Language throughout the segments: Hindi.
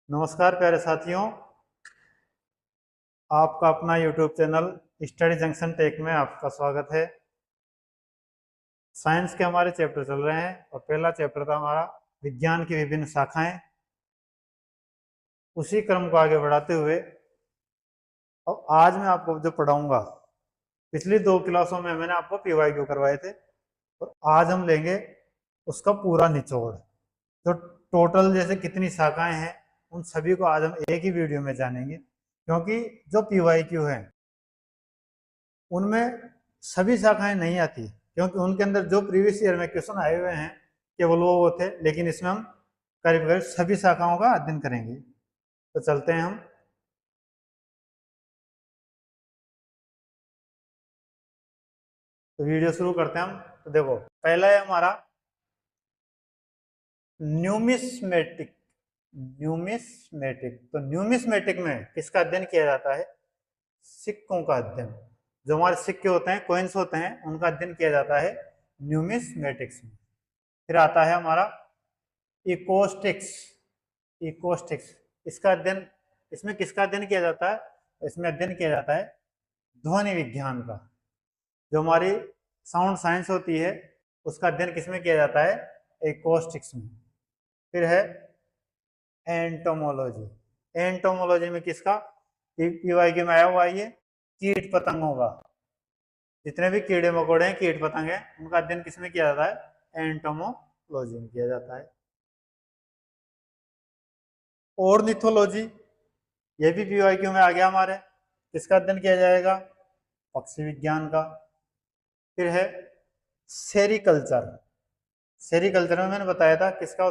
नमस्कार प्यारे साथियों, आपका अपना YouTube channel study junction tech में आपका स्वागत है। साइंस के हमारे चैप्टर चल रहे हैं और पहला चैप्टर था हमारा विज्ञान की विभिन्न शाखाएं। उसी क्रम को आगे बढ़ाते हुए अब आज मैं आपको जो पढ़ाऊंगा, पिछली 2 क्लासों में मैंने आपको पीवाईक्यू करवाए थे और आज हम लेंगे उसका पूरा निचोड़। जो टोटल जैसे कितनी शाखाएं हैं उन सभी को आज हम एक ही वीडियो में जानेंगे, क्योंकि जो पीवाईक्यू है उनमें सभी शाखाएं नहीं आती, क्योंकि उनके अंदर जो प्रीवियस ईयर में क्वेश्चन आए हुए हैं केवल वो थे, लेकिन इसमें हम करीब करीब सभी शाखाओं का अध्ययन करेंगे। तो चलते हैं हम। तो वीडियो शुरू करते हैं हम। तो देखो, पहला है हमारा न्यूमिस्मेटिक। न्यूमिस्मेटिक, तो न्यूमिस्मेटिक में किसका अध्ययन किया जाता है? सिक्कों का अध्ययन। जो हमारे सिक्के होते हैं, कॉइन्स होते हैं, उनका अध्ययन किया जाता है न्यूमिस्मेटिक्स में। फिर आता है हमारा इकोस्टिक्स। इकोस्टिक्स, इसका अध्ययन, इसमें किसका अध्ययन किया जाता है? इसमें अध्ययन किया जाता है ध्वनि विज्ञान का। जो हमारी साउंड साइंस होती है उसका अध्ययन किसमें किया जाता है? इकोस्टिक्स में। फिर है एंटोमोलॉजी। एंटोमोलॉजी में किसका पीवाईक्यू में आया हुआ है? ये कीट पतंगों का। जितने भी कीड़े मकोड़े हैं, कीट पतंग हैं, उनका अध्ययन किसमें किया जाता है? एंटोमोलॉजी में किया जाता है। ऑर्निथोलॉजी, ये भी पीवाईक्यू में आ गया हमारे। किसका अध्ययन किया जाएगा? पक्षी विज्ञान का। फिर है सेरिकल्चर। सेरिकल्चर में मैंने बताया था किसका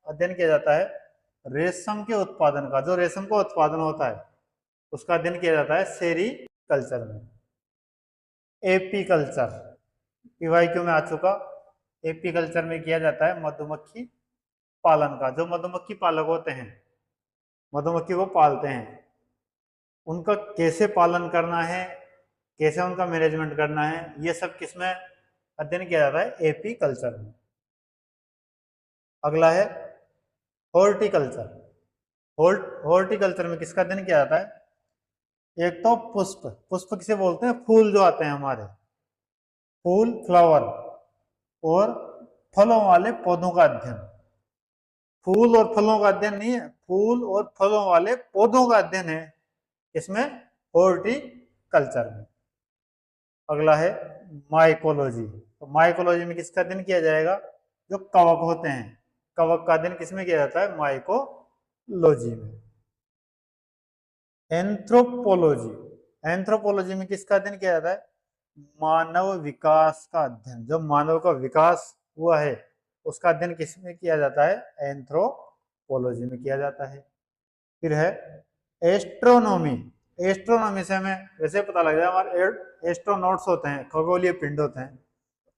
अध्ययन किया जाता है? रेशम के उत्पादन का। जो रेशम का उत्पादन होता है उसका अध्ययन किया जाता है सेरिकल्चर में। एपीकल्चर पीवाईक्यू में आ चुका। एपीकल्चर में किया जाता है मधुमक्खी पालन का। जो मधुमक्खी पालक होते हैं, मधुमक्खी को पालते हैं, उनका कैसे पालन करना है, कैसे उनका मैनेजमेंट करना है, ये सब किसमें अध्ययन किया जाता है? एपीकल्चर में। अगला है हॉर्टिकल्चर। हॉर्टिकल्चर में किसका अध्ययन किया जाता है? एक तो पुष्प। पुष्प किसे बोलते हैं? फूल जो आते हैं हमारे, फूल, फ्लावर, और फलों वाले पौधों का अध्ययन। फूल और फलों का अध्ययन नहीं है, फूल और फलों वाले पौधों का अध्ययन है इसमें, हॉर्टिकल्चर में। अगला है माइकोलॉजी। तो माइकोलॉजी में किसका अध्ययन किया जाएगा? जो कवक होते हैं, कवक का अध्ययन किसमें किया जाता है? माइकोलॉजी में। एंथ्रोपोलॉजी। एंथ्रोपोलॉजी में किसका अध्ययन किया जाता है? मानव विकास का अध्ययन। जो मानव का विकास हुआ है उसका अध्ययन किसमें किया जाता है? एंथ्रोपोलॉजी में किया जाता है। फिर है एस्ट्रोनॉमी। एस्ट्रोनॉमी से हमें वैसे पता लग जाए, हमारे एस्ट्रोनॉट्स होते हैं, खगोलीय पिंड होते हैं।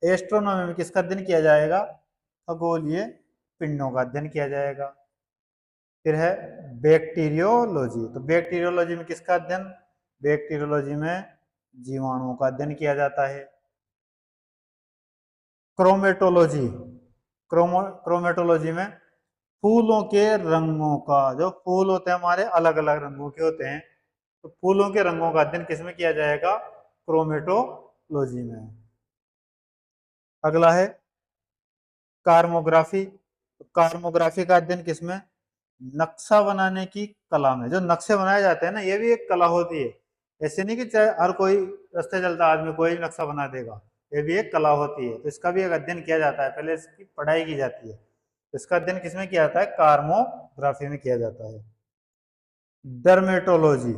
एस्ट्रोनॉमी में किसका अध्ययन किया जाएगा? खगोलीय पिंडों का अध्ययन किया जाएगा। फिर है बैक्टीरियोलॉजी। तो बैक्टीरियोलॉजी में किसका अध्ययन? बैक्टीरियोलॉजी में जीवाणुओं का अध्ययन किया जाता है। क्रोमेटोलॉजी। क्रोमेटोलॉजी में फूलों के रंगों का, जो फूल होते हैं हमारे अलग अलग रंगों के होते हैं, तो फूलों के रंगों का अध्ययन किसमें किया जाएगा? क्रोमेटोलॉजी में। अगला है कार्मोग्राफी। कार्मोग्राफी का अध्ययन किसमें? नक्शा बनाने की कला में। जो नक्शे बनाए जाते हैं ना, ये भी एक कला होती है। ऐसे नहीं कि चाहे हर कोई रास्ते चलता आदमी कोई नक्शा बना देगा, ये भी एक कला होती है। तो इसका भी एक अध्ययन किया जाता है, पहले इसकी पढ़ाई की जाती है। इसका अध्ययन किसमें किया जाता है? कार्मोग्राफी में किया जाता है। डर्मेटोलॉजी।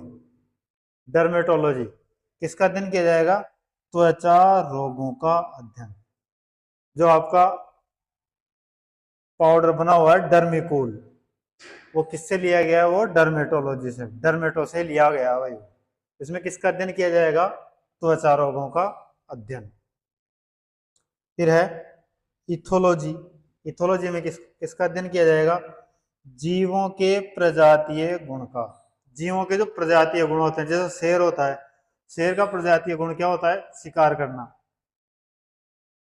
डर्मेटोलॉजी किसका अध्ययन किया जाएगा? त्वचा रोगों का अध्ययन। जो आपका पाउडर बना हुआ है डर्मिकूल, वो किससे लिया गया है? वो डर्मेटोलॉजी से, डर्मेटो से लिया गया है भाई। इसमें किसका अध्ययन किया जाएगा? त्वचा रोगों का अध्ययन। फिर है इथोलॉजी। इथोलॉजी में किसका अध्ययन किया जाएगा? जीवों के प्रजातीय गुण का। जीवों के जो प्रजातीय गुण होते हैं, जैसे शेर होता है, शेर का प्रजातीय गुण क्या होता है? शिकार करना।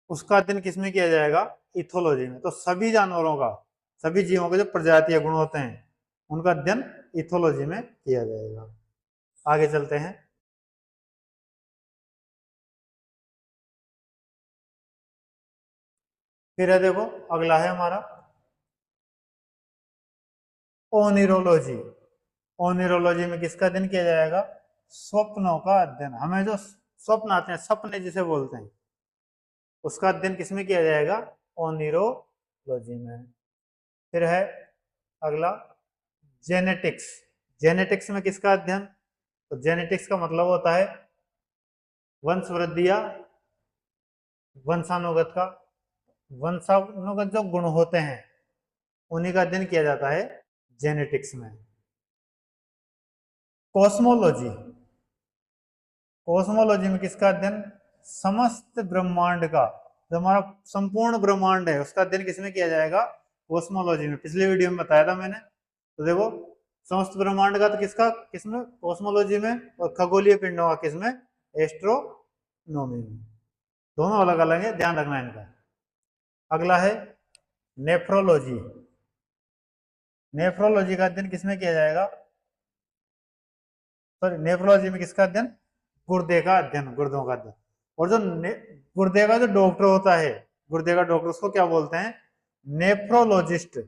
उसका अध्ययन किसमें किया जाएगा? इथोलॉजी में। तो सभी जानवरों का, सभी जीवों के जो प्रजातीय गुण होते हैं उनका अध्ययन इथोलॉजी में किया जाएगा। आगे चलते हैं। फिर है देखो, अगला है हमारा ओनिरोलॉजी। ओनिरोलॉजी में किसका अध्ययन किया जाएगा? स्वप्नों का अध्ययन। हमें जो स्वप्न आते हैं, सपने जिसे बोलते हैं, उसका अध्ययन किसमें किया जाएगा? ओनिरोलॉजी में। फिर है अगला जेनेटिक्स। जेनेटिक्स में किसका अध्ययन? तो जेनेटिक्स का मतलब होता है वंशवृद्धि या वंशानुगत का, वंशानुगत जो गुण होते हैं उन्हीं का अध्ययन किया जाता है जेनेटिक्स में। कॉस्मोलॉजी। कॉस्मोलॉजी में किसका अध्ययन? समस्त ब्रह्मांड का, जो हमारा संपूर्ण ब्रह्मांड है उसका अध्ययन किसमें किया जाएगा? कॉस्मोलॉजी में। पिछले वीडियो में बताया था मैंने। तो देखो, समस्त ब्रह्मांड का तो किसका किसमें? कॉस्मोलॉजी में। और खगोलीय पिंडों का किसमें? एस्ट्रोनॉमी में। दोनों अलग अलग है, ध्यान रखना इनका। अगला है नेफ्रोलॉजी। नेफ्रोलॉजी का अध्ययन किसमें किया जाएगा? सॉरी, नेफ्रोलॉजी में किसका अध्ययन? गुर्दे का अध्ययन, गुर्दों का अध्ययन। और जो गुर्दे का जो डॉक्टर होता है, गुर्दे का डॉक्टर, उसको क्या बोलते हैं? नेफ्रोलॉजिस्ट।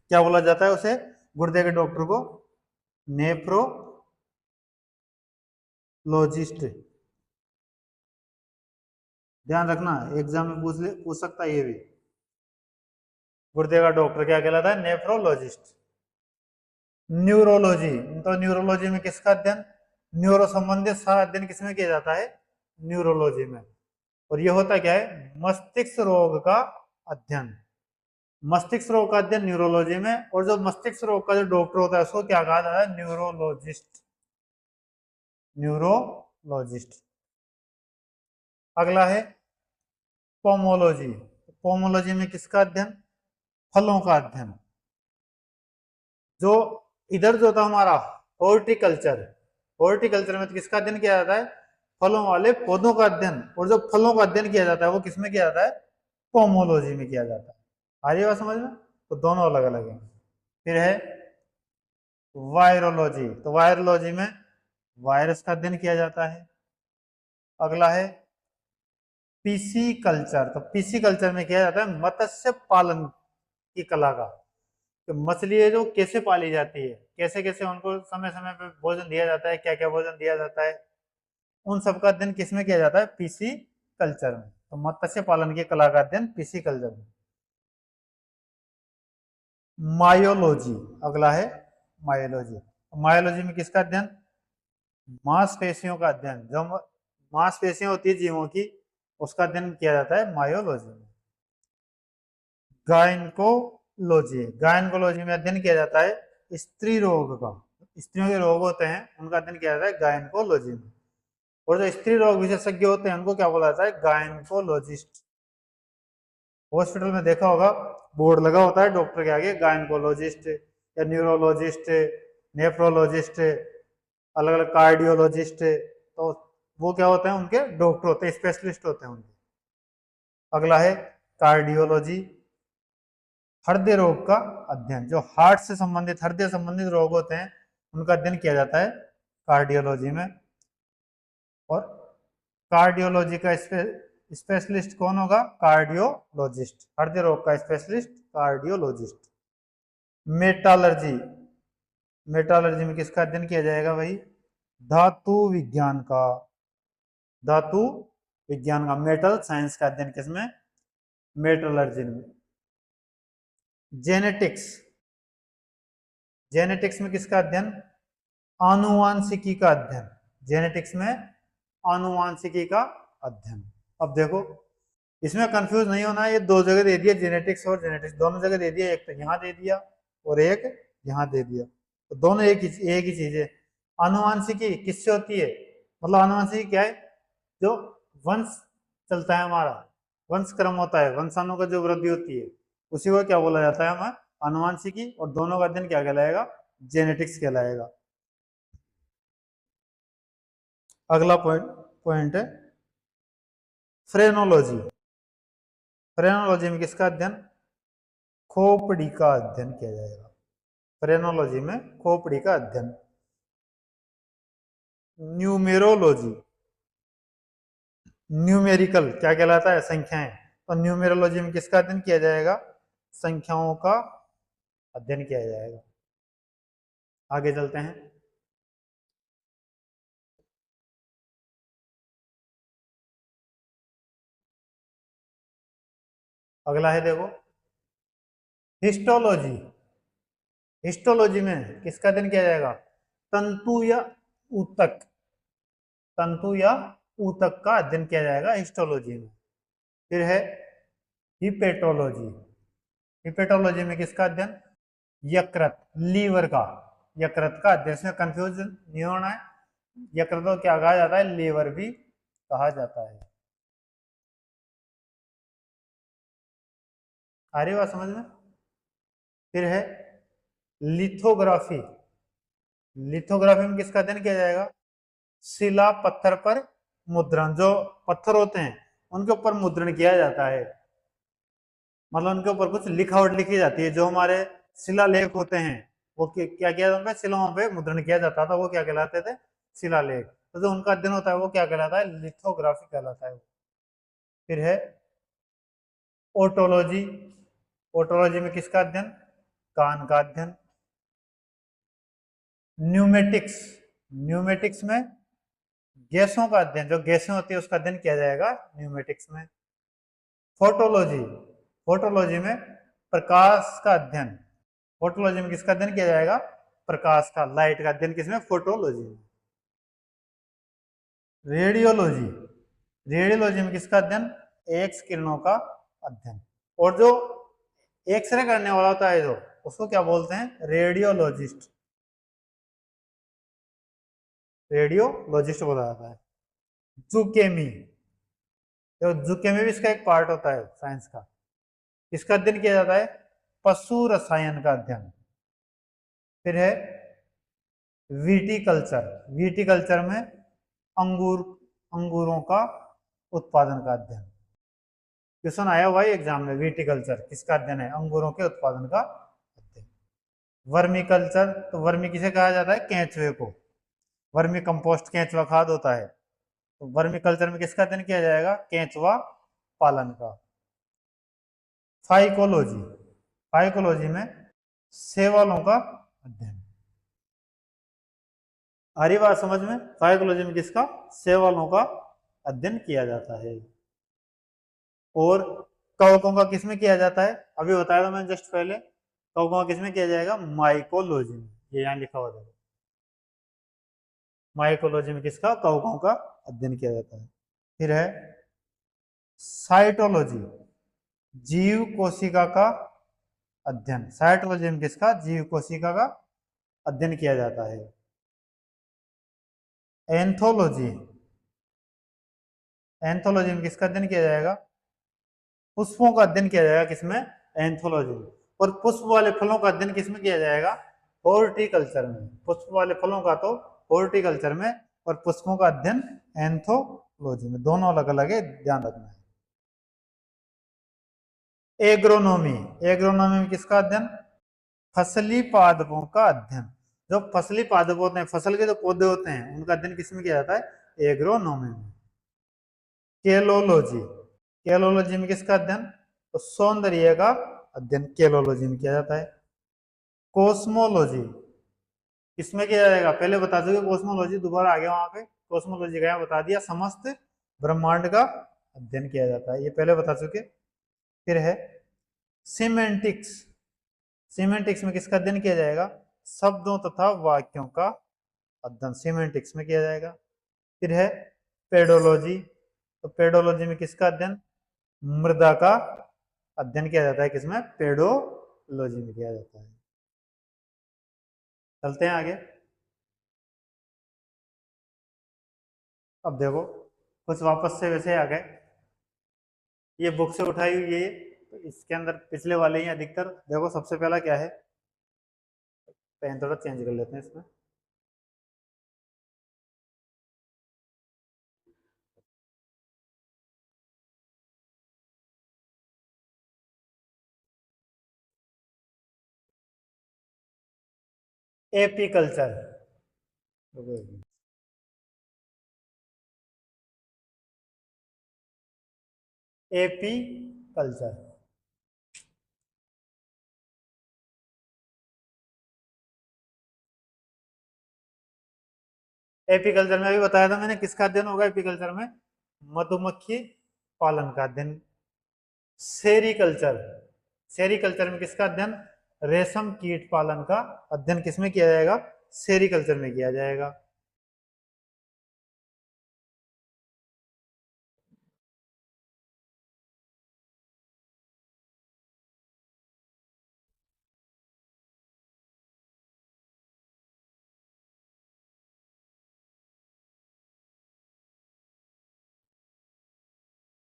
क्या बोला जाता है उसे? गुर्दे के डॉक्टर को नेफ्रोलॉजिस्ट। ध्यान रखना, एग्जाम में पूछ सकता है ये भी। गुर्दे का डॉक्टर क्या कहलाता है? नेफ्रोलॉजिस्ट। न्यूरोलॉजी। तो न्यूरोलॉजी में किसका अध्ययन? न्यूरो संबंधित सारा अध्ययन किसमें किया जाता है? न्यूरोलॉजी में। और ये होता क्या है? मस्तिष्क रोग का अध्ययन। मस्तिष्क रोग का अध्ययन न्यूरोलॉजी में। और जो मस्तिष्क रोग का जो डॉक्टर होता है उसको क्या कहा जाता है? न्यूरोलॉजिस्ट। न्यूरोलॉजिस्ट। अगला है पोमोलॉजी। पोमोलॉजी में किसका अध्ययन? फलों का अध्ययन। जो इधर जो था हमारा हॉर्टिकल्चर, हॉर्टिकल्चर में तो किसका अध्ययन किया जाता है? फलों वाले पौधों का अध्ययन। और जो फलों का अध्ययन किया जाता है वो किसमें किया जाता है? पोमोलॉजी में किया जाता है। आ रही है बात समझ में? तो दोनों अलग अलग हैं। फिर है वायरोलॉजी। तो वायरोलॉजी में वायरस का अध्ययन किया जाता है। अगला है पीसी कल्चर। तो पीसी कल्चर में किया जाता है मत्स्य पालन की कला का। तो मछली है जो कैसे पाली जाती है, कैसे कैसे उनको समय समय पर भोजन दिया जाता है, क्या क्या भोजन दिया जाता है, उन सब का अध्ययन किसमें किया जाता है? पीसी कल्चर में। तो मत्स्य पालन की कला का अध्ययन पीसी कल्चर में। मायोलॉजी। अगला है मायोलॉजी। मायोलॉजी में किसका अध्ययन? मांसपेशियों का अध्ययन। जो मांसपेशियां होती है जीवों की, उसका अध्ययन किया जाता है मायोलॉजी में। गायनकोलॉजी। गायनकोलॉजी में अध्ययन किया जाता है स्त्री रोग का। स्त्रियों के रोग होते हैं उनका अध्ययन किया जाता है गायनकोलॉजी में। और जो स्त्री रोग विशेषज्ञ होते हैं उनको क्या बोला जाता है? गायनकोलॉजिस्ट। हॉस्पिटल में देखा होगा, बोर्ड लगा होता है डॉक्टर के आगे, गायनकोलॉजिस्ट या न्यूरोलॉजिस्ट, नेफ्रोलॉजिस्ट, अलग अलग कार्डियोलॉजिस्ट। तो वो क्या होते हैं? उनके डॉक्टर होते हैं, स्पेशलिस्ट होते हैं उनके। अगला है कार्डियोलॉजी। हृदय रोग का अध्ययन। जो हार्ट से संबंधित, हृदय संबंधित रोग होते हैं उनका अध्ययन किया जाता है कार्डियोलॉजी में। और कार्डियोलॉजी का स्पेशलिस्ट कौन होगा? कार्डियोलॉजिस्ट। हृदय रोग का स्पेशलिस्ट कार्डियोलॉजिस्ट। मेटालर्जी। मेटालर्जी में किसका अध्ययन किया जाएगा भाई? धातु विज्ञान का। धातु विज्ञान का, मेटल साइंस का अध्ययन किसमें? मेटलर्जी में। जेनेटिक्स। जेनेटिक्स में किसका अध्ययन? आनुवांशिकी का अध्ययन। जेनेटिक्स में आनुवांशिकी का अध्ययन। अब देखो, इसमें कंफ्यूज नहीं होना, ये दो जगह दे दिया, जेनेटिक्स और जेनेटिक्स दोनों जगह दे दिया। एक तो यहाँ दे दिया और एक यहाँ दे दिया, तो दोनों एक ही चीज है। आनुवांशिकी किससे होती है? मतलब आनुवांशिकी क्या है? जो वंश चलता है हमारा, वंश क्रम होता है, वंशाणु का जो वृद्धि होती है, उसी को क्या बोला जाता है? हमारा आनुवांशिकी। और दोनों का अध्ययन क्या कहलाएगा? जेनेटिक्स कहलाएगा। अगला पॉइंट है फ्रेनोलॉजी। फ्रेनोलॉजी में किसका अध्ययन? खोपड़ी का अध्ययन किया जाएगा। फ्रेनोलॉजी में खोपड़ी का अध्ययन। न्यूमेरोलॉजी, न्यूमेरिकल क्या कहलाता है, संख्याएं। तो न्यूमेरोलॉजी में किसका अध्ययन किया जाएगा, संख्याओं का अध्ययन किया जाएगा। आगे चलते हैं। अगला है देखो हिस्टोलॉजी। हिस्टोलॉजी में किसका अध्ययन किया जाएगा, तंतु या ऊतक, तंतु या ऊतक का अध्ययन किया जाएगा हिस्टोलॉजी में। फिर है हिपेटोलॉजी। हिपेटोलॉजी में किसका अध्ययन, यकृत, लीवर का, यकृत का अध्ययन। इसमें कंफ्यूज नहीं होना है, यकृत को क्या कहा जाता है, लीवर भी कहा जाता है। आ रही बात समझ में। फिर है लिथोग्राफी। लिथोग्राफी में किसका अध्ययन किया जाएगा, शिला पत्थर पर मुद्रण, जो पत्थर होते हैं उनके ऊपर मुद्रण किया जाता है, मतलब उनके ऊपर कुछ लिखावट लिखी जाती है। जो हमारे शिलालेख होते हैं वो क्या किया जाता है, शिलाओं पे मुद्रण किया जाता था, वो क्या कहलाते थे, शिलालेख। तो जो उनका अध्ययन होता है वो क्या कहलाता है, लिथोग्राफी कहलाता है। फिर है ओटोलॉजी। ओटोलॉजी में किसका अध्ययन, कान का अध्ययन। न्यूमेटिक्स, न्यूमेटिक्स में गैसों का अध्ययन, जो गैसें होती है उसका अध्ययन किया जाएगा न्यूमेटिक्स में। फोटोलॉजी, फोटोलॉजी में प्रकाश का अध्ययन। फोटोलॉजी में किसका अध्ययन किया जाएगा, प्रकाश का, लाइट का अध्ययन किसमें, फोटोलॉजी में। रेडियोलॉजी, रेडियोलॉजी में किसका अध्ययन, एक्स किरणों का अध्ययन। और जो एक्सरे करने वाला होता है जो, उसको क्या बोलते हैं, रेडियोलॉजिस्ट, रेडियोलॉजिस्ट बोला जाता है। जुकेमी, तो जुकेमी भी इसका एक पार्ट होता है साइंस का। किसका अध्ययन किया जाता है, पशु रसायन का अध्ययन। फिर है विटिकल्चर। विटिकल्चर में अंगूर, अंगूरों का उत्पादन का अध्ययन। क्वेश्चन आया भाई एग्जाम में, विटिकल्चर किसका अध्ययन है, अंगूरों के उत्पादन का अध्ययन। वर्मी कल्चर, तो वर्मी किसे कहा जाता है, केंचुए को। वर्मी कंपोस्ट केंचुआ खाद होता है, तो वर्मी कल्चर में किसका अध्ययन किया जाएगा, केंचुआ पालन का। फाइकोलॉजी, फाइकोलॉजी में शैवालों का अध्ययन। आ रही बात समझ में, फाइकोलॉजी में किसका, शैवालों का अध्ययन किया जाता है। और कवकों का किसमें किया जाता है, अभी बताया था मैंने जस्ट पहले, कवकों का किसमें किया जाएगा, माइकोलॉजी में। ये यहाँ लिखा हुआ देखो, माइकोलॉजी में किसका, कवकों का अध्ययन किया जाता है। फिर है साइटोलॉजी, जीव कोशिका का अध्ययन। साइटोलॉजी में किसका, जीव कोशिका का अध्ययन किया जाता है। एंथोलॉजी, एंथोलॉजी में किसका अध्ययन किया जाएगा, पुष्पों का अध्ययन किया जाएगा किसमें, एंथोलॉजी में। और पुष्प वाले फलों का अध्ययन किसमें किया जाएगा, हॉर्टिकल्चर में। पुष्प वाले फलों का तो हॉर्टिकल्चर में, और पुष्पों का अध्ययन एंथोलॉजी में। दोनों अलग अलग है, ध्यान रखना है। एग्रोनॉमी, एग्रोनॉमी में किसका अध्ययन, फसली पादपों का अध्ययन। जो फसली पादप होते हैं, फसल के जो पौधे होते हैं उनका अध्ययन किसमें किया जाता है, एग्रोनॉमी में। केलोलॉजी, केलोलॉजी में किसका अध्ययन, तो सौंदर्य का अध्ययन केलोलॉजी में किया जाता है। कोस्मोलॉजी किसमें किया जाएगा, पहले बता चुके कोस्मोलॉजी, दोबारा आ गया वहां पे। कोस्मोलॉजी का बता दिया, समस्त ब्रह्मांड का अध्ययन किया जाता है, ये पहले बता चुके। फिर है सीमेंटिक्स, सीमेंटिक्स में किसका अध्ययन किया जाएगा, शब्दों तथा वाक्यों का अध्ययन सीमेंटिक्स में किया जाएगा। फिर है पेडोलॉजी, तो पेडोलॉजी में किसका अध्ययन, मृदा का अध्ययन किया जाता है, किसमें, पेडोलॉजी में किया जाता है। चलते हैं आगे। अब देखो कुछ वापस से वैसे आ गए, ये बुक से उठाई हुई है, तो इसके अंदर पिछले वाले ही अधिकतर। देखो सबसे पहला क्या है, पेन थोड़ा चेंज कर लेते हैं इसमें। Apiculture, apiculture. एपीकल्चर में अभी बताया था मैंने, किसका अध्ययन होगा एपीकल्चर में? मधुमक्खी पालन का अध्ययन। सेरीकल्चर, सेरीकल्चर में किसका अध्ययन? रेशम कीट पालन का अध्ययन किसमें किया जाएगा? सेरीकल्चर में किया जाएगा।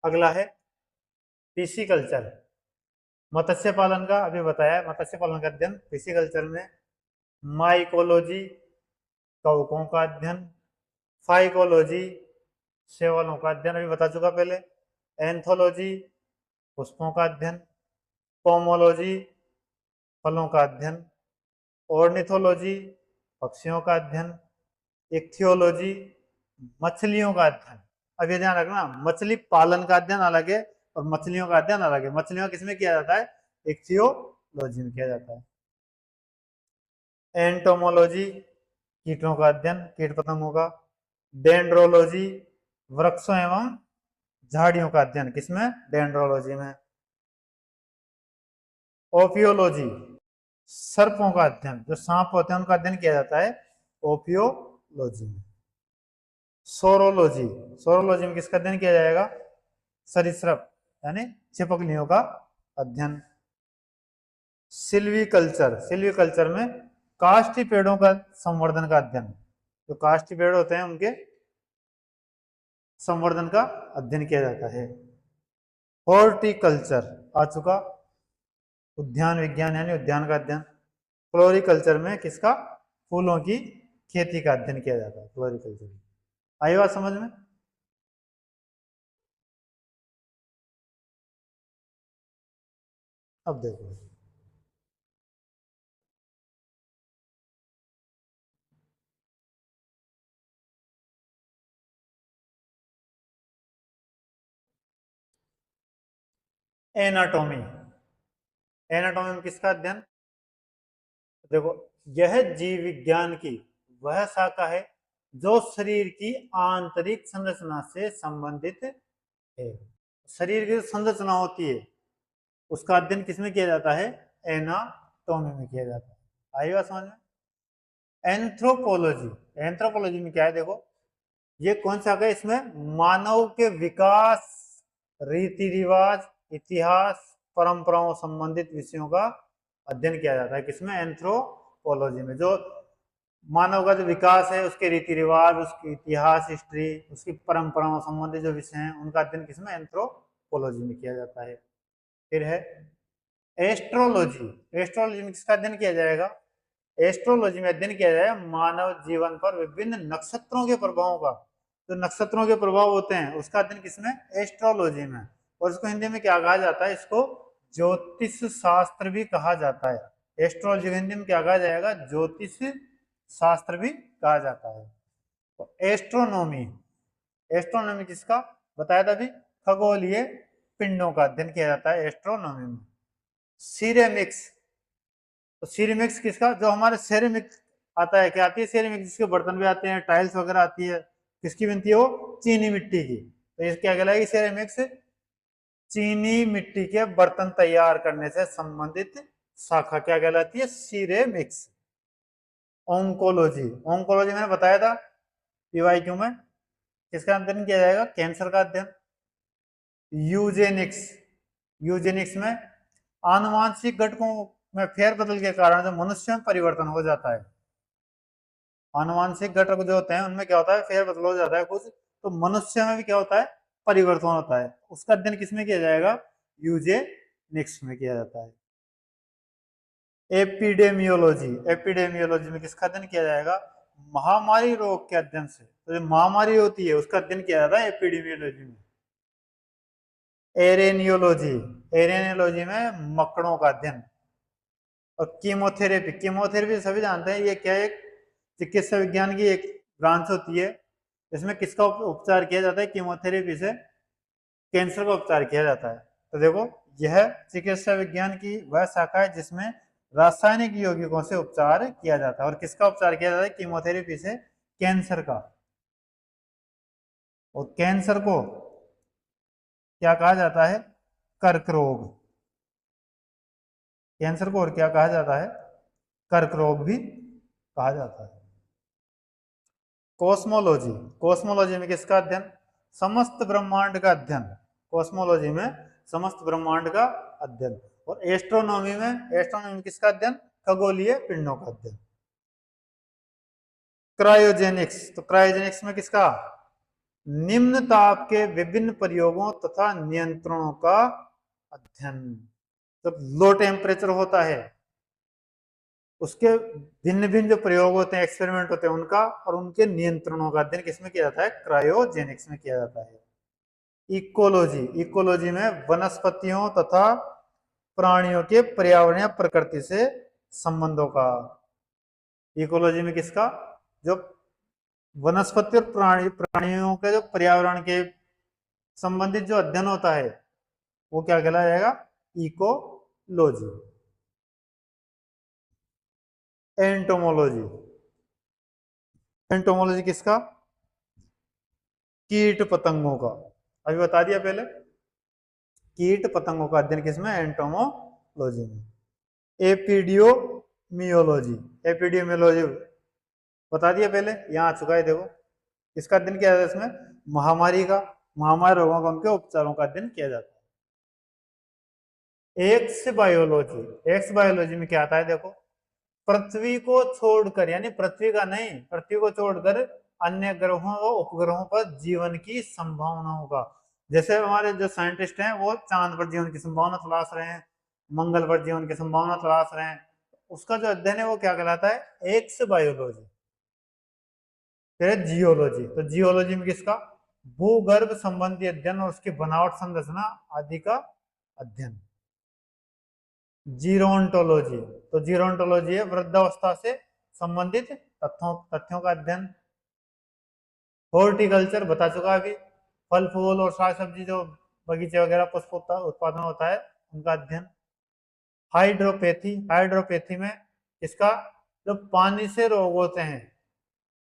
अगला है पिसीकल्चर, मत्स्य पालन का अभी बताया, मत्स्य पालन का अध्ययन। पिसीकल्चर में माइकोलॉजी, कवकों का अध्ययन। फाइकोलॉजी, शैवालों का अध्ययन अभी बता चुका पहले। एंथोलॉजी, पुष्पों का अध्ययन। पोमोलॉजी, फलों का अध्ययन। ऑर्निथोलॉजी, पक्षियों का अध्ययन। इक्थियोलॉजी, मछलियों का अध्ययन। अब ये ध्यान रखना, मछली पालन का अध्ययन अलग है और मछलियों का अध्ययन अलग है। मछलियों किसमें किया जाता है? इक्थियोलॉजी में किया जाता है। एंटोमोलॉजी, कीटों का अध्ययन, कीट पतंगों का। डेंड्रोलॉजी, वृक्षों एवं झाड़ियों का अध्ययन, किसमें? डेंड्रोलॉजी में। ओपियोलॉजी, सर्पों का अध्ययन, जो सांप होते हैं उनका अध्ययन किया जाता है ओपियोलॉजी में। सोरोलॉजी, सोरोलॉजी में किसका अध्ययन किया जाएगा? सरीसृप यानी छिपकलियों का अध्ययन। सिल्वीकल्चर, सिल्वीकल्चर में काष्ठी पेड़ों का संवर्धन का अध्ययन, जो काष्ठी पेड़ होते हैं उनके संवर्धन का अध्ययन किया जाता है। हॉर्टिकल्चर आ चुका, उद्यान विज्ञान यानी उद्यान का अध्ययन। फ्लोरिकल्चर में किसका? फूलों की खेती का अध्ययन किया जाता है फ्लोरिकल्चर में। आई बात समझ में? अब देखो, एनाटॉमी, एनाटॉमी में किसका अध्ययन? देखो, यह जीव विज्ञान की वह शाखा है जो शरीर की आंतरिक संरचना से संबंधित है। शरीर की जो संरचना होती है उसका अध्ययन किसमें किया जाता है? एनाटॉमी में किया जाता है। आई बात समझ में? एंथ्रोपोलॉजी, एंथ्रोपोलॉजी में क्या है? देखो, ये कौन सा है? इसमें मानव के विकास, रीति रिवाज, इतिहास, परंपराओं संबंधित विषयों का अध्ययन किया जाता है। किसमें? एंथ्रोपोलॉजी में। जो मानव का जो विकास है, उसके रीति रिवाज, उसकी इतिहास, हिस्ट्री, उसकी परंपराओं संबंधित जो विषय हैं उनका अध्ययन किसमें? एंथ्रोपोलॉजी में किया जाता है। फिर है एस्ट्रोलॉजी, एस्ट्रोलॉजी में किसका अध्ययन किया जाएगा? एस्ट्रोलॉजी में अध्ययन किया जाएगा मानव जीवन पर विभिन्न नक्षत्रों के प्रभावों का। जो नक्षत्रों के प्रभाव होते हैं उसका अध्ययन किसमें? एस्ट्रोलॉजी में। और इसको हिंदी में क्या कहा जाता है? इसको ज्योतिष शास्त्र भी कहा जाता है। एस्ट्रोलॉजी को हिंदी में क्या कहा जाएगा? ज्योतिष शास्त्र भी कहा जाता है। तो एस्ट्रोनॉमी, एस्ट्रोनॉमी किसका बताया था अभी? खगोलीय पिंडों का अध्ययन किया जाता है एस्ट्रोनॉमी में। सिरेमिक्स, तो सिरेमिक्स किसका? जो हमारे सेरेमिक्स आता है, क्या आती है? सेरेमिक्स, जिसके बर्तन भी आते हैं, टाइल्स वगैरह आती है, किसकी बनती है वो? चीनी मिट्टी की। तो ये क्या कहलाएगी? सेरेमिक्स चीनी मिट्टी के बर्तन तैयार करने से संबंधित शाखा क्या कहलाती है? सिरेमिक्स। ओंकोलॉजी, ओंकोलॉजी मैंने बताया था पीवाईक्यू में, किसका अध्ययन किया जाएगा? कैंसर का अध्ययन। यूजेनिक्स, यूजेनिक्स में आनुवांशिक घटकों में फेरबदल के कारण जो मनुष्य में परिवर्तन हो जाता है, आनुवांशिक घटक जो होते हैं उनमें क्या होता है? फेरबदल हो जाता है कुछ, तो मनुष्य में भी क्या होता है? परिवर्तन होता है। उसका अध्ययन किसमें किया जाएगा? यूजेनिक्स में किया जाता है। एपिडेमियोलॉजी, एपिडेमियोलॉजी में किसका अध्ययन किया जाएगा? महामारी रोग के अध्ययन से। तो जो महामारी होती है उसका अध्ययन किया जाता है एपिडेमियोलॉजी में। एरेनियोलॉजी, एरेनियोलॉजी में मकड़ों का अध्ययन। और कीमोथेरेपी, कीमोथेरेपी सभी जानते हैं ये क्या है, चिकित्सा विज्ञान की एक ब्रांच होती है। इसमें किसका उपचार किया जाता है, कीमोथेरेपी से कैंसर का उपचार किया जाता है। तो देखो यह चिकित्सा विज्ञान की वह शाखा है जिसमें रासायनिक यौगिकों से उपचार किया जाता है। और किसका उपचार किया जाता है, कीमोथेरेपी से कैंसर का। और कैंसर को क्या कहा जाता है, कर्क रोग। कैंसर को और क्या कहा जाता है, कर्क रोग भी कहा जाता है। कॉस्मोलॉजी, कॉस्मोलॉजी में किसका अध्ययन, समस्त ब्रह्मांड का अध्ययन। कॉस्मोलॉजी में समस्त ब्रह्मांड का अध्ययन। और एस्ट्रोनॉमी में, एस्ट्रोनॉमी में किसका अध्ययन, खगोलीय पिंडों का अध्ययन। क्रायोजेनिक्स, तो क्रायोजेनिक्स में किसका, निम्न ताप के विभिन्न प्रयोगों तथा नियंत्रणों का अध्ययन। जब लो टेम्परेचर होता है उसके भिन्न भिन्न जो प्रयोग होते हैं, एक्सपेरिमेंट होते हैं उनका, और उनके नियंत्रणों का अध्ययन किसमें किया जाता है, क्रायोजेनिक्स में किया जाता है। इकोलॉजी, इकोलॉजी में वनस्पतियों तथा प्राणियों के पर्यावरणीय प्रकृति से संबंधों का। इकोलॉजी में किसका, जो वनस्पति और प्राणियों के जो पर्यावरण के संबंधित जो अध्ययन होता है वो क्या कहलाया जाएगा, इकोलॉजी। एंटोमोलॉजी, एंटोमोलॉजी किसका, कीट पतंगों का। अभी बता दिया पहले, कीट पतंगों का अध्ययन किसमें, एंटोमोलॉजी में। एपिडियोमियोलॉजी, एपिडियोमियोलॉजी बता दिया पहले, यहाँ आ चुका है देखो। इसका अध्ययन किया जाता है इसमें महामारी का, महामारी रोगों का उनके उपचारों का अध्ययन किया जाता है। एक्स बायोलॉजी, एक्स बायोलॉजी में क्या आता है देखो, पृथ्वी को छोड़कर, यानी पृथ्वी का नहीं, पृथ्वी को छोड़कर अन्य ग्रहों व उपग्रहों पर जीवन की संभावनाओं का। जैसे हमारे जो साइंटिस्ट हैं वो चांद पर जीवन की संभावना तलाश रहे हैं, मंगल पर जीवन की संभावना तलाश रहे हैं, उसका जो अध्ययन है वो क्या कहलाता है, एक्स बायोलॉजी। फिर जियोलॉजी, तो जियोलॉजी में किसका, भूगर्भ संबंधी अध्ययन और उसकी बनावट, संरचना आदि का अध्ययन। जीरोंटोलॉजी, तो जीरोंटोलॉजी है वृद्धावस्था से संबंधित तथ्यों का अध्ययन। हॉर्टिकल्चर बता चुका अभी, फल फूल और साग सब्जी जो बगीचे वगैरह पुष्प उत्पादन होता है उनका अध्ययन। हाइड्रोपैथी, हाइड्रोपैथी में इसका जो पानी से रोग होते हैं,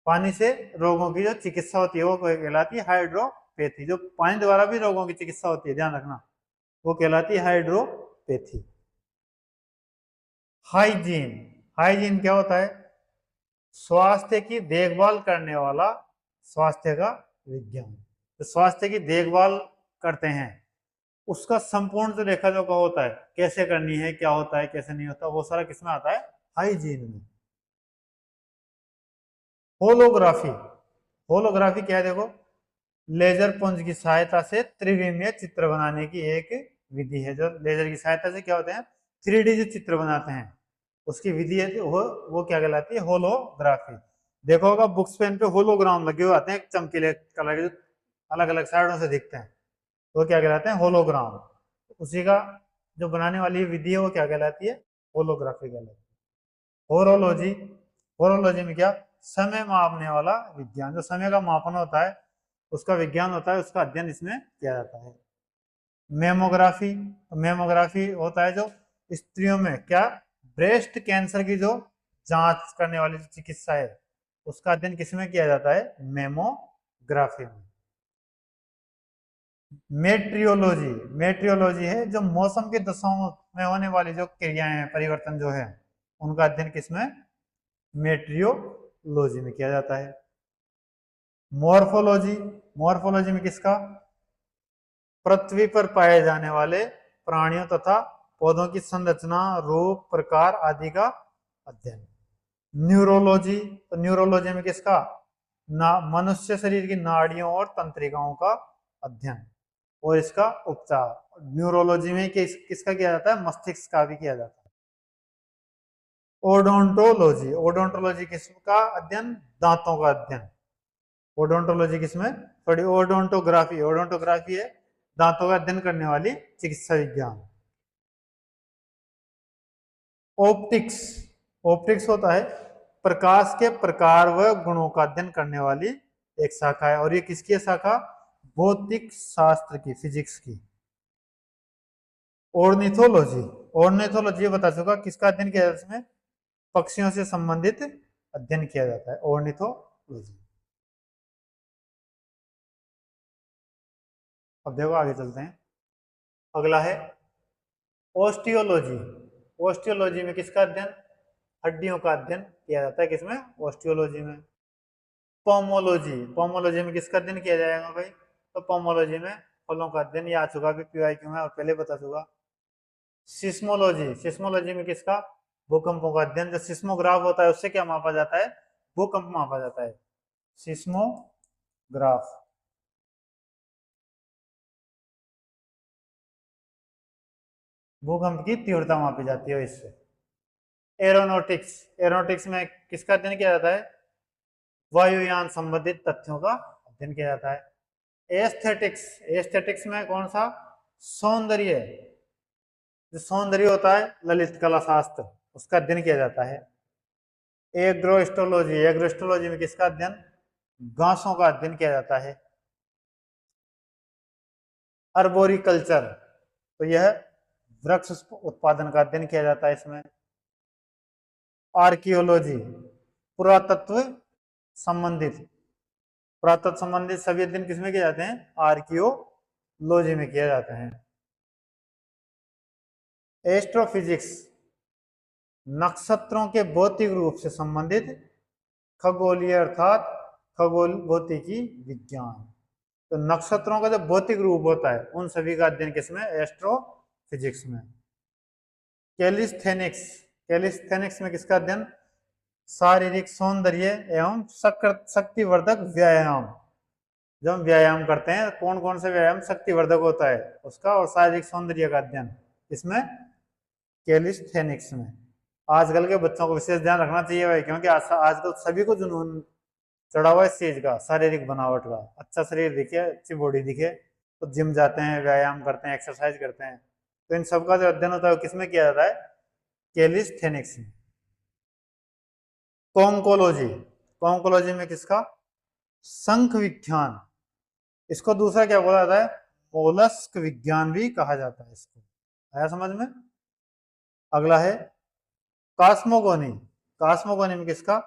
पानी से रोगों की जो चिकित्सा होती है वो कहलाती है हाइड्रोपैथी। जो पानी द्वारा भी रोगों की चिकित्सा होती है, ध्यान रखना, वो कहलाती है हाइड्रोपैथी। हाइजीन, हाइजीन क्या होता है, स्वास्थ्य की देखभाल करने वाला स्वास्थ्य का विज्ञान। तो स्वास्थ्य की देखभाल करते हैं उसका संपूर्ण जो रेखा जो का होता है, कैसे करनी है, क्या होता है, कैसे नहीं होता, वो सारा किसमें आता है, हाइजीन में। होलोग्राफी, होलोग्राफी क्या है देखो, लेजर पुंज की सहायता से त्रिविमीय चित्र बनाने की एक विधि है। जो लेजर की सहायता से क्या होते हैं, 3D जो चित्र बनाते हैं उसकी विधि है, वो क्या कहलाती है, होलोग्राफी। देखो होगा बुक्स पेन पे होलोग्राम लगे हुए आते हैं, चमकीले कलर के जो अलग अलग साइडों से दिखते हैं, वो क्या कहलाते हैं, होलोग्राम। उसी का जो बनाने वाली विधि है वो क्या कहलाती है, होलोग्राफी कहलाती है। होरोलॉजी, होरोलॉजी में क्या, समय मापने वाला विज्ञान। जो समय का मापन होता है उसका विज्ञान होता है, उसका अध्ययन इसमें किया जाता है। मेमोग्राफी, मेमोग्राफी होता है जो स्त्रियों में क्या, ब्रेस्ट कैंसर की जो जांच करने वाली जो चिकित्सा है उसका अध्ययन किसमें किया जाता है, मेमोग्राफी में। मेट्रियोलॉजी, मेट्रियोलॉजी है जो मौसम के दशाओं में होने वाली जो क्रियाएं हैं, परिवर्तन जो है उनका अध्ययन किसमें, मेट्रियोलॉजी में किया जाता है। मॉर्फोलॉजी, मॉर्फोलॉजी में किसका, पृथ्वी पर पाए जाने वाले प्राणियों तथा पौधों की संरचना, रूप, प्रकार आदि का अध्ययन। न्यूरोलॉजी, तो न्यूरोलॉजी में किसका, मनुष्य शरीर की नाड़ियों और तंत्रिकाओं का अध्ययन और इसका उपचार। न्यूरोलॉजी में किसका किया जाता है, मस्तिष्क का भी किया जाता है। ओडोंटोलॉजी, ओडोंटोलॉजी किसका अध्ययन, दांतों का अध्ययन। ओडोंटोलॉजी किसमें, सॉरी ओडोंटोग्राफी, ओडोंटोग्राफी है दांतों का अध्ययन करने वाली चिकित्सा विज्ञान। ऑप्टिक्स, ऑप्टिक्स होता है प्रकाश के प्रकार व गुणों का अध्ययन करने वाली एक शाखा है, और ये किसकी शाखा? भौतिक शास्त्र की, फिजिक्स की। ऑर्निथोलॉजी, ऑर्निथोलॉजी बता चुका, किसका अध्ययन किया जाता है इसमें? पक्षियों से संबंधित अध्ययन किया जाता है, ऑर्निथोलॉजी। अब देखो आगे चलते हैं, अगला है ऑस्टियोलॉजी। ऑस्टियोलॉजी में किसका अध्ययन? हड्डियों का अध्ययन किया जाता है, किसमें? ऑस्टियोलॉजी में। पोमोलॉजी, पोमोलॉजी में किसका अध्ययन किया जाएगा भाई? तो पोमोलॉजी में फलों का अध्ययन, ये आ चुका भी PYQ में और पहले बता चुका। सिस्मोलॉजी, सिस्मोलॉजी में किसका? भूकंपों का अध्ययन। जो सिस्मोग्राफ होता है उससे क्या मापा जाता है? भूकंप मापा जाता है, सिस्मोग्राफ। भूकंप की तीव्रता मापी जाती है इससे। एरोनॉटिक्स, एरोनॉटिक्स में किसका अध्ययन किया जाता है? वायुयान संबंधित तथ्यों का अध्ययन किया जाता है। एस्थेटिक्स, एस्थेटिक्स में कौन सा? सौंदर्य, जो सौंदर्य होता है, ललित कला शास्त्र, उसका अध्ययन किया जाता है। एग्रोस्टोलॉजी, एग्रोस्टोलॉजी में किसका अध्ययन? घासों का अध्ययन किया जाता है। अर्बोरिकल्चर, तो यह वृक्ष उत्पादन का अध्ययन किया जाता है इसमें। आर्कियोलॉजी, पुरातत्व संबंधित, पुरातत्व संबंधित सभी अध्ययन किसमें किए जाते हैं? आर्कियोलॉजी में किए जाते हैं। एस्ट्रोफिजिक्स, नक्षत्रों के भौतिक रूप से संबंधित खगोलीय अर्थात खगोल भौतिकी विज्ञान। तो नक्षत्रों का जो भौतिक रूप होता है उन सभी का अध्ययन किसमें? एस्ट्रोफिजिक्स में। कैलिस्थेनिक्स, कैलिस्थेनिक्स में किसका अध्ययन? शारीरिक सौंदर्य एवं शक्तिवर्धक व्यायाम। जब हम व्यायाम करते हैं, कौन कौन से व्यायाम शक्तिवर्धक होता है उसका, और शारीरिक सौंदर्य का अध्ययन इसमें कैलिस्थेनिक्स में। आजकल के बच्चों को विशेष ध्यान रखना चाहिए भाई, क्योंकि आजकल सभी को जुनून चढ़ा हुआ है इस चीज का, शारीरिक बनावट का। अच्छा शरीर दिखे, अच्छी बॉडी दिखे, तो जिम जाते हैं, व्यायाम करते हैं, एक्सरसाइज करते हैं, तो इन सब का जो अध्ययन होता है वो किसमें किया जाता है? कैलिस्थेनिक्स में। कॉन्कोलॉजी, कॉन्कोलॉजी में किसका? शंख विज्ञान, इसको दूसरा क्या बोला जाता है? मोलस्क विज्ञान भी कहा जाता है इसको। आया समझ में? अगला है कॉस्मोगोनी, कॉस्मोगोनी में किसका?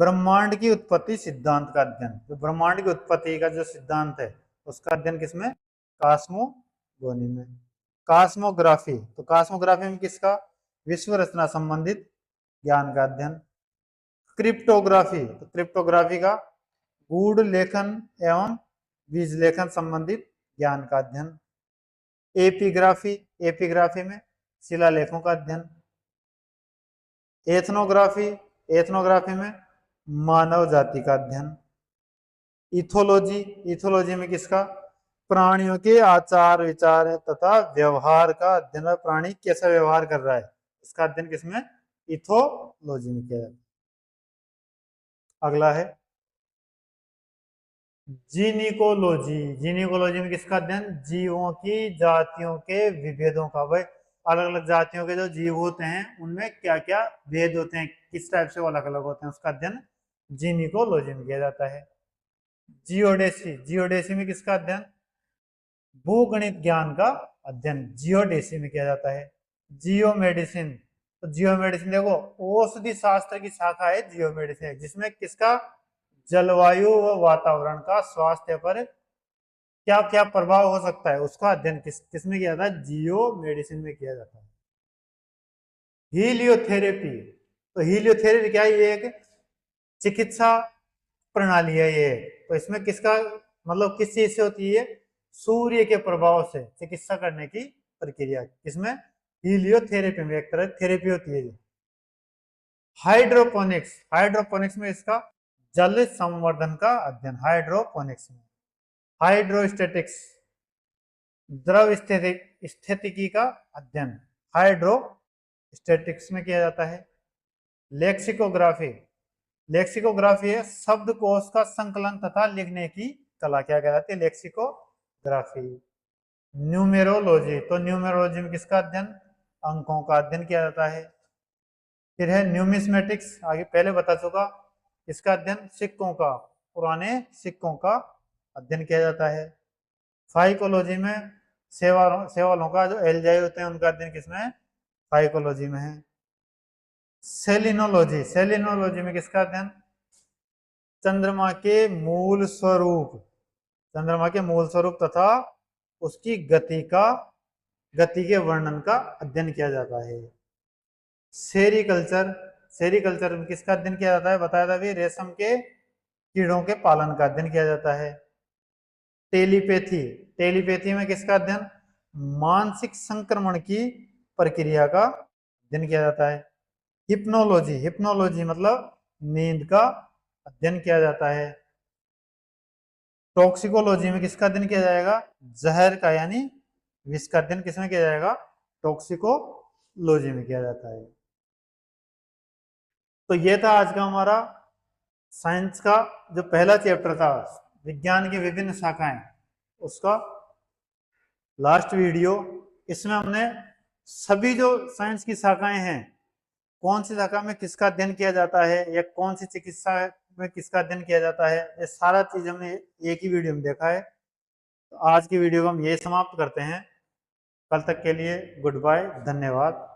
ब्रह्मांड की उत्पत्ति सिद्धांत का अध्ययन। तो ब्रह्मांड की उत्पत्ति का जो सिद्धांत है उसका अध्ययन किसमें? कॉस्मोगोनी में। कॉस्मोग्राफी, तो कॉस्मोग्राफी में किसका? विश्व रचना संबंधित ज्ञान का अध्ययन। क्रिप्टोग्राफी, तो क्रिप्टोग्राफी का गूढ़ लेखन एवं बीज लेखन संबंधित ज्ञान का अध्ययन। एपिग्राफी, एपिग्राफी में शिलालेखों का अध्ययन। एथनोग्राफी, एथनोग्राफी में मानव जाति का अध्ययन। इथोलॉजी, इथोलॉजी में किसका? प्राणियों के आचार विचार तथा व्यवहार का अध्ययन। प्राणी कैसा व्यवहार कर रहा है इसका अध्ययन किसमें? इथोलॉजी में किया जाता है। अगला है जीनिकोलॉजी, जीनिकोलॉजी में किसका अध्ययन? जीवों की जातियों के विभेदों का। भाई अलग अलग जातियों के जो जीव होते हैं उनमें क्या क्या भेद होते हैं, किस टाइप से वो अलग अलग होते हैं, उसका अध्ययन जीनिकोलॉजी में किया जाता है। जियोडेसी, जियोडेसी में किसका अध्ययन? भूगणित ज्ञान का अध्ययन जियोडेसी में किया जाता है। जियो मेडिसिन, तो जियो मेडिसिन देखो औषधि शास्त्र की शाखा है जियो मेडिसिन, जिसमें किसका? जलवायु व वातावरण का स्वास्थ्य पर क्या क्या प्रभाव हो सकता है उसका अध्ययन किसमें किया जाता है? जियो मेडिसिन में किया जाता है। हीलियोथेरेपी, तो हीलियोथेरेपी क्या है? ये एक चिकित्सा प्रणाली है ये। तो इसमें किसका मतलब किस चीज से होती है? सूर्य के प्रभाव से चिकित्सा करने की प्रक्रिया, इसमें हीलियोथेरेपी में एक तरह थेरेपी होती है। हाइड्रोपोनिक्स, हाइड्रोपोनिक्स में इसका जल संवर्धन का अध्ययन। हाइड्रोपोनिक्स में हाइड्रोस्टेटिक्स, द्रव स्थितिकी का अध्ययन हाइड्रोस्टेटिक्स में किया जाता है। लेक्सिकोग्राफी, लेक्सिकोग्राफी है शब्दकोश का संकलन तथा लिखने की कला, क्या कहलाती है? लेक्सिकोग्राफी। न्यूमेरोलॉजी, तो न्यूमेरोलॉजी में किसका अध्ययन? अंकों का अध्ययन किया जाता है। फिर है न्यूमिस्मेटिक्स, आगे पहले बता चुका। इसका अध्ययन सिक्कों का, पुराने सिक्कों का अध्ययन किया जाता है। फाइकोलॉजी में सेवालों का जो एल्जाई होते हैं उनका अध्ययन किसमें है? फाइकोलॉजी में है। सेलिनोलॉजी, सेलिनोलॉजी में किसका अध्ययन? चंद्रमा के मूल स्वरूप, चंद्रमा के मूल स्वरूप तथा उसकी गति के वर्णन का अध्ययन किया जाता है। सेरीकल्चर, सेरीकल्चर में किसका अध्ययन किया जाता है? बताया था भी, रेशम के कीड़ों के पालन का अध्ययन किया जाता है। टेलीपैथी, टेलीपैथी में किसका अध्ययन? मानसिक संक्रमण की प्रक्रिया का अध्ययन किया जाता है। हिप्नोलॉजी, हिप्नोलॉजी मतलब नींद का अध्ययन किया जाता है। टॉक्सिकोलॉजी में किसका अध्ययन किया जाएगा? जहर का यानी विष का अध्ययन किसमें किया जाएगा? टॉक्सिकोलॉजी में किया जाता है। तो ये था आज का हमारा साइंस का जो पहला चैप्टर था, विज्ञान की विभिन्न शाखाएं, उसका लास्ट वीडियो। इसमें हमने सभी जो साइंस की शाखाएं हैं, कौन सी शाखा में किसका अध्ययन किया जाता है या कौन सी चिकित्सा में किसका अध्ययन किया जाता है, ये सारा चीज हमने एक ही वीडियो में देखा है। तो आज की वीडियो को हम यही समाप्त करते हैं। कल तक के लिए गुड बाय, धन्यवाद।